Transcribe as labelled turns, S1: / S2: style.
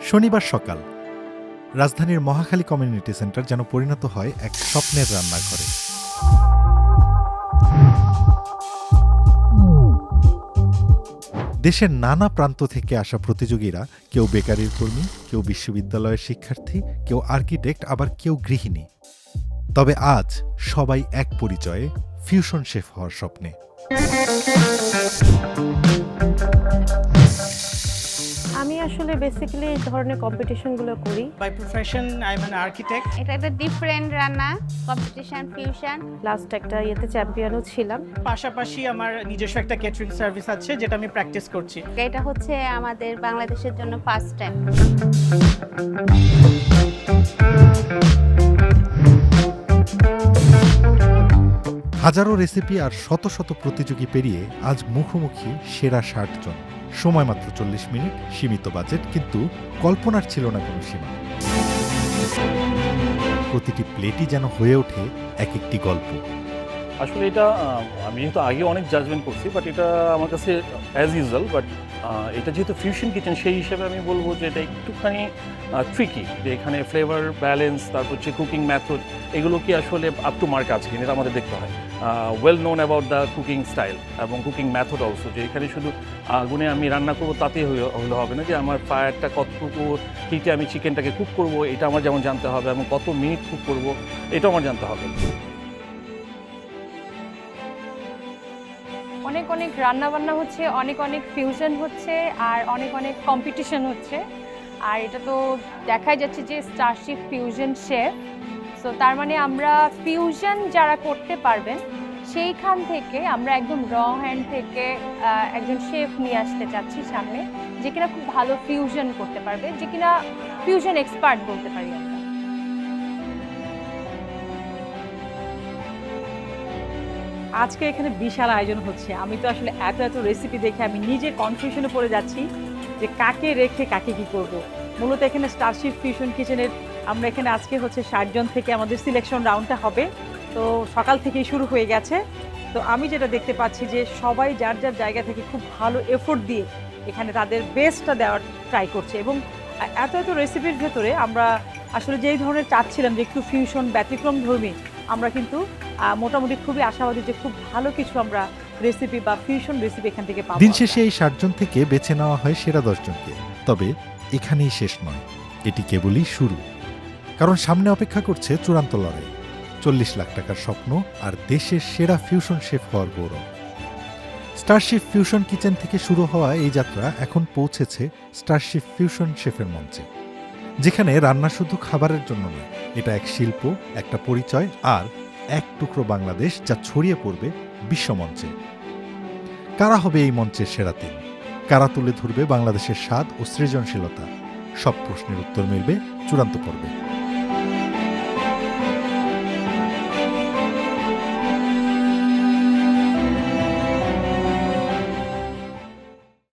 S1: শনিবার সকাল রাজধানীর মহাখালী কমিউনিটি সেন্টার যেন পরিণত হয় এক স্বপ্নের রান্নাঘরে। দেশের নানা প্রান্ত থেকে আসা প্রতিযোগীরা, কেউ বেকারির কর্মী, কেউ বিশ্ববিদ্যালয়ের শিক্ষার্থী, কেউ আর্কিটেক্ট, আবার কেউ গৃহিণী। তবে আজ সবাই এক পরিচয়ে, ফিউশন শেফ হওয়ার স্বপ্নে।
S2: আমি আসলে বেসিক্যালি এই ধরনের কম্পিটিশনগুলো করি।
S3: By profession I am an architect.
S4: এটা একটা ডিফারেন্ট রান্না, কম্পিটিশন, ফিউশন।
S2: লাস্ট একটা ইয়েতে চ্যাম্পিয়নও ছিলাম।
S3: পাশাপাশি আমার নিজস্ব একটা ক্যাটারিং সার্ভিস আছে যেটা আমি প্র্যাকটিস করছি।
S4: এটা হচ্ছে আমাদের বাংলাদেশের জন্য ফার্স্ট টাইম।
S1: হাজারো রেসিপি আর শত শত প্রতিযোগী পেরিয়ে আজ মুখোমুখি সেরা ৬০ জন। সময় মাত্র ৪০ মিনিট, সীমিত বাজেট, কিন্তু কল্পনার ছিল না কোনো সীমা। প্রতিটি প্লেটই যেন হয়ে ওঠে এক একটি গল্প।
S5: আসলে এটা আমি যেহেতু আগে অনেক জাজমেন্ট করছি, বাট এটা আমার কাছে অ্যাজ ইউজুয়াল, বাট এটা যেহেতু ফিউশন কিচেন সেই হিসেবে আমি বলবো যে এটা একটুখানি ট্রিকি, যে এখানে ফ্লেভার ব্যালেন্স, তারপর হচ্ছে কুকিং মেথড, এগুলো কি আসলে আপ টু মার্ক আছে কিনা এটা আমাদের দেখতে হয়। Well known about the cooking style এবং কুকিং মেথড অলসো, যে এখানে শুধু আগুনে আমি রান্না করবো তাতেই হলে হবে না, যে আমার ফায়ারটা কতটুকু হিটে আমি চিকেনটাকে কুক করবো এটা আমার যেমন জানতে হবে, এবং কত মিনিট কুক করবো এটাও আমার জানতে হবে।
S6: অনেক অনেক রান্নাবান্না হচ্ছে, অনেক অনেক ফিউশন হচ্ছে, আর অনেক অনেক কম্পিটিশন হচ্ছে। আর এটা তো দেখাই যাচ্ছে যে স্টারশিপ ফিউশন শেফ। সো তার মানে আমরা ফিউশন যারা করতে পারবেন সেইখান থেকে আমরা একদম র হ্যান্ড থেকে একজন শেফ নিয়ে আসতে চাচ্ছি সামনে, যে কিনা খুব ভালো ফিউশন করতে পারবে, যে কিনা ফিউশন এক্সপার্ট বলতে পারি আমরা।
S7: আজকে এখানে বিশাল আয়োজন হচ্ছে। আমি তো আসলে এত এত রেসিপি দেখে আমি নিজে কনফিউশনে পড়ে যাচ্ছি যে কাকে রেখে কাকে কি করব। মূলত এখানে স্টারশিপ ফিউশন কিচেনের আমরা এখানে আজকে হচ্ছে ৬০ জন থেকে আমাদের সিলেকশন রাউন্ডটা হবে। তো সকাল থেকেই শুরু হয়ে গেছে। তো আমি যেটা দেখতে পাচ্ছি যে সবাই যার যার জায়গা থেকে খুব ভালো এফোর্ট দিয়ে এখানে তাদের বেস্টটা দেওয়ার ট্রাই করছে। এবং এত এত রেসিপির ভেতরে আমরা আসলে যেই ধরনের চাচ্ছিলাম যে একটু ফিউশন ব্যতিক্রম ধর্মী, আমরা কিন্তু মোটামুটি খুবই আশাবাদী যে খুব ভালো কিছু আমরা রেসিপি বা ফিউশন রেসিপি এখান থেকে পাবো।
S1: দিন শেষে এই ৬০ জন থেকে বেছে নেওয়া হয় সেরা ১০ জনকে। তবে এখানেই শেষ নয়, এটি কেবলই শুরু। কারণ সামনে অপেক্ষা করছে চূড়ান্ত লড়াই, ৪০ লাখ টাকার স্বপ্ন আর দেশের সেরা ফিউশন শেফ হওয়ার গৌরব। স্টারশিপ ফিউশন কিচেন থেকে শুরু হওয়া এই যাত্রা এখন পৌঁছেছে স্টারশিপ ফিউশন শেফের মঞ্চে, যেখানে রান্না শুধু খাবারের জন্য নয়, এটা এক শিল্প, একটা পরিচয় আর এক টুকরো বাংলাদেশ যা ছড়িয়ে পড়বে বিশ্বমঞ্চে। কারা হবে এই মঞ্চের সেরা তিন? কারা তুলে ধরবে বাংলাদেশের স্বাদ ও সৃজনশীলতা? সব প্রশ্নের উত্তর মিলবে চূড়ান্ত পর্বে।